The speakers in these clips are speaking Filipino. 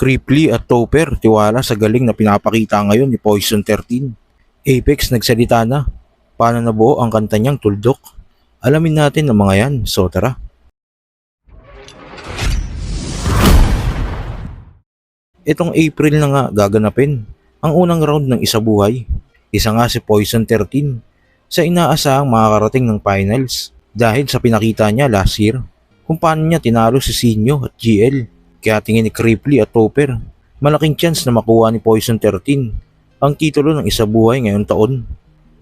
Cripply at Topper tiwala sa galing na pinapakita ngayon ni Poison 13. Apex nagsalita na. Paano nabuo ang kanta niyang Tuldok? Alamin natin ang mga yan, so tara. Itong April na nga gaganapin ang unang round ng isa buhay. Isa nga si Poison 13 sa inaasahang makakarating ng finals dahil sa pinakita niya last year kung paano niya tinalo si Sinyo at GL. Kaya tingin ni Cripply at Topper, malaking chance na makuha ni Poison 13 ang titulo ng isa buhay ngayong taon.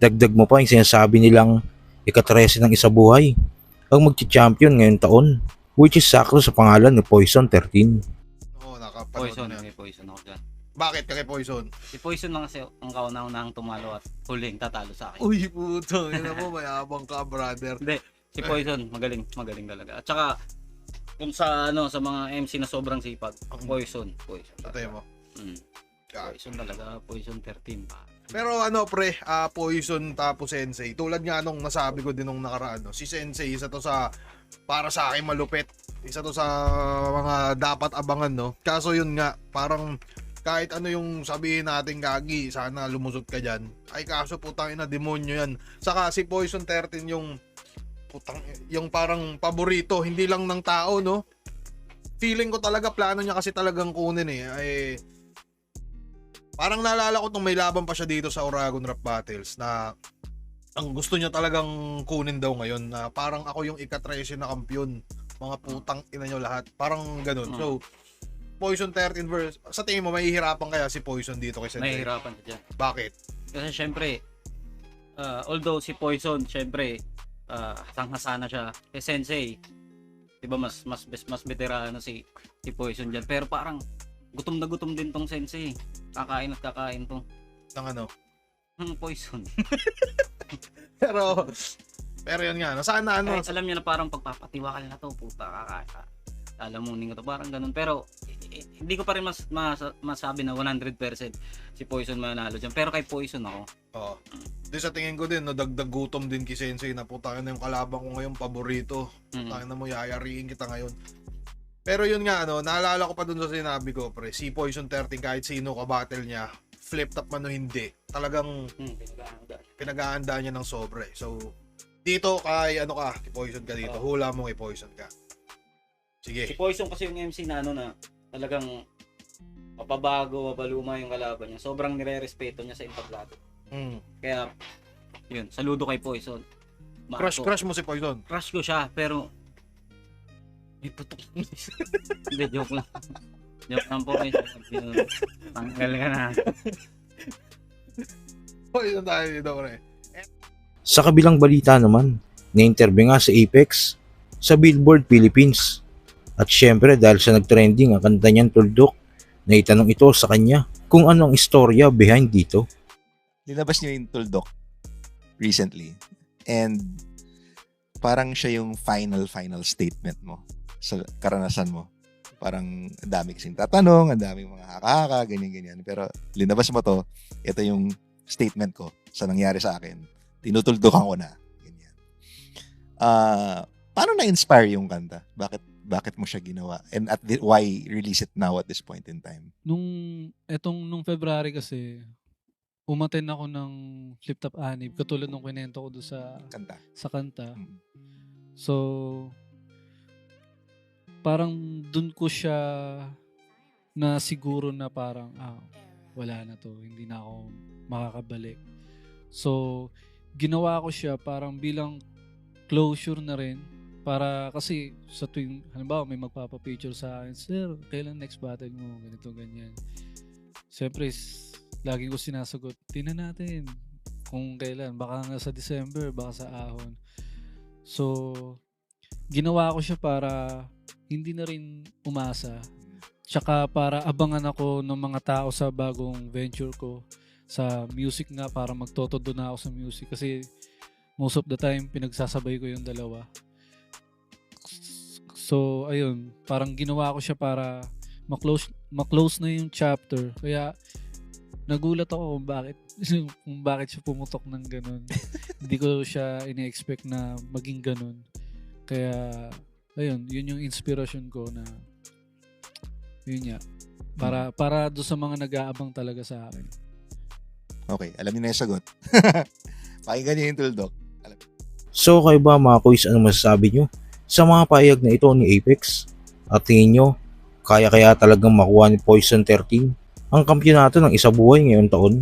Dagdag mo pa yung sinasabi nilang ika-13 ng isa buhay ang magti-champion ngayong taon, which is sakto sa pangalan ni Poison 13. Oo, nakapanood Poison, na yan. may poison ako dyan. Bakit ka kay Poison? Si Poison lang kasi ang kauna-unahang tumalo at huling tatalo sa akin. Uy, puto. Yan mo, mayabang ka, brother. Hindi, si Poison, magaling talaga. At saka, kung sa mga MC na sobrang sipag, Poison. Tatay mo. Poison talaga, Poison 13 pa. Pero pre, Poison tapos Sensei. Tulad nga nung nasabi ko din nung nakaraan, no? Si Sensei, isa to sa, para sa akin malupit. Isa to sa mga dapat abangan, no? Kaso yun nga, parang kahit ano yung sabihin natin gagi, sana lumusot ka dyan. Ay kaso putang ina, demonyo yan. Saka si Poison 13 yung parang paborito, hindi lang ng tao, no? Feeling ko talaga plano niya kasi talagang kunin ay parang naalala ko nung may laban pa siya dito sa Oragon Rap Battles na ang gusto niya talagang kunin daw ngayon na parang ako yung ika-13 na kampiyon. Mga putang ina nyo lahat. Parang ganun. So, Poison 13 verse, sa tingin mo mahihirapan kaya si Poison dito kay Sensei? Nahihirapan siya dyan. Bakit? Kasi syempre, although si Poison, syempre, hasang-hasa na siya. Eh Sensei, di ba mas veterano si Poison dyan. Pero parang, gutom na gutom din tong Sensei. Kakain at kakain to. Ng ano? Poison. pero yun nga, sana ano. Kahit alam niya na parang pagpapatiwakal na to, puta, lalamunin ko to, parang ganun. Pero, hindi ko pa rin masabi na 100% si Poison manalo dyan. Pero kay Poison ako. Oo. Di sa tingin ko din, no, dagdag gutom din kay Sensei na putang na yung kalaban ko ngayon, paborito. Putang na mo, yayariin kita ngayon. Pero yun nga, naalala ko pa dun sa sinabi ko, pre, si Poison 13 kahit sino ka battle niya, flip top man o hindi, talagang pinag-aanda niya ng sobre. So, dito kay kay Poison ka dito. Hula mo kay Poison ka. Sige. Si Poison kasi yung MC na na talagang mapabago, mapaluma yung kalaban niya. Sobrang nire-respeto niya sa entablado. Kaya, yun, saludo kay Poison. Crush mo si Poison. Crush ko siya, pero may putok. Hindi, joke lang. Joke lang po. Tanggal ka na. Poison tayo dito, pre. Sa kabilang balita naman, na-interview nga sa Apex sa Billboard Philippines. At syempre dahil sa nagtrending ang kanta niyang Tuldok, naitanong ito sa kanya kung ano ang istorya behind dito. Linabas niyo yung Tuldok recently and parang siya yung final statement mo sa karanasan mo. Parang ang dami kasing tatanong, ang daming mga haka-haka, ganyan-ganyan. Pero linabas mo to, ito yung statement ko sa nangyari sa akin. Tinutuldukan ko na. Ganyan. Paano na-inspire yung kanta? Bakit mo siya ginawa? And why release it now at this point in time? Nung February kasi, umaten ako ng Flip Top Anib, katulad nung kinento ko doon sa kanta. So, parang dun ko siya na siguro na parang, wala na to, hindi na ako makakabalik. So, ginawa ko siya parang bilang closure na rin. Para kasi sa tuwing, halimbawa may magpapapicture sa akin, sir, kailan next battle mo? Ganito, ganyan. Siyempre, lagi ko sinasagot, tingnan natin kung kailan. Baka nga sa December, baka sa ahon. So, ginawa ko siya para hindi na rin umasa. Tsaka para abangan ako ng mga tao sa bagong venture ko sa music nga, para magtotodo na ako sa music. Kasi most of the time, pinagsasabay ko yung dalawa. So, ayun, parang ginawa ko siya para ma-close na yung chapter. Kaya, nagulat ako kung bakit siya pumutok ng ganun. Hindi ko siya ini-expect na maging ganun. Kaya, ayun, yun yung inspiration ko na, yun nga, Para do sa mga nag-aabang talaga sa akin. Okay, alam niyo na yung sagot. Pakinggan niyo yung tuldok. So kayo ba mga kuys, ano masasabi nyo sa mga payag na ito ni Apex? At tingin nyo, kaya talagang makuha ni Poison 13 ang kampyonato ng isa buhay ngayong taon?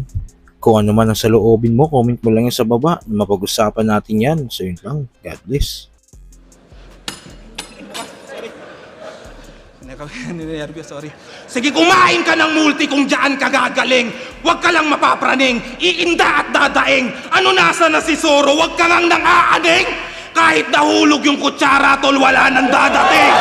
Kung ano man ang saloobin mo, comment mo lang yan sa baba na mapag-usapan natin yan. So yun lang, God bless. Ninervyos, sorry. Sige, kumain ka ng multi kung dyan ka gagaling. Huwag ka lang mapapraning. Iinda at dadaing. Ano nasa na si Zoro? Huwag ka lang nang aaning. Kahit nahulog yung kutsara, tol, wala nang dadating.